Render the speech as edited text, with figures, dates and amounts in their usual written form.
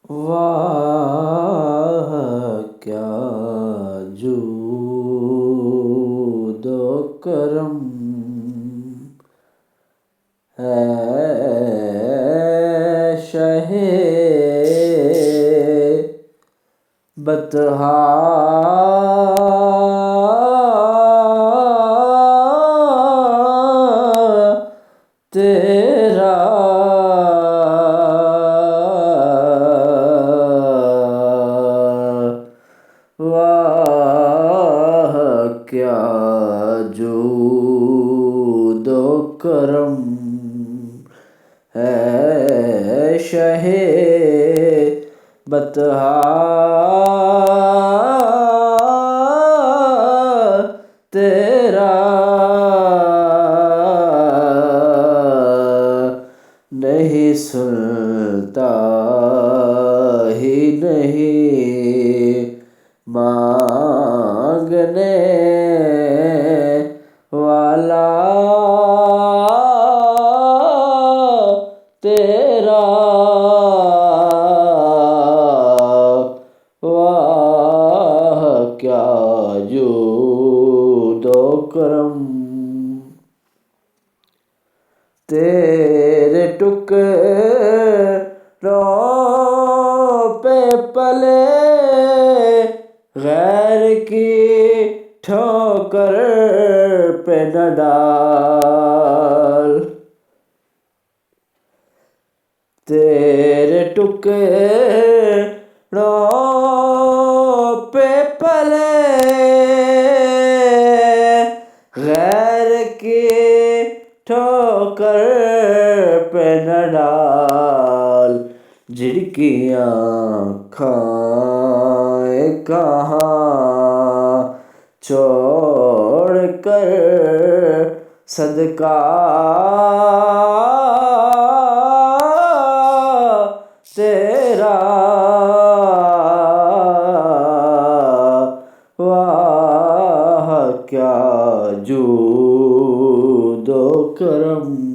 واہ کیا جود و کرم ہے شہ بطحا تیرا واہ کیا جود و کرم ہے شہ بطحا تیرا نہیں سنتا ہی نہیں مانگنے والا تیرا واہ کیا جود و کرم تیرے ٹکڑوں پہ پلے غیر کی ٹھوکر پہ نہ ڈال تیرے ٹکڑوں پہ پلے غیر کی ٹھوکر پہ نہ ڈال جھڑکیاں کھائیں کہاں چھوڑ کر صدقہ تیرا واہ کیا جود و کرم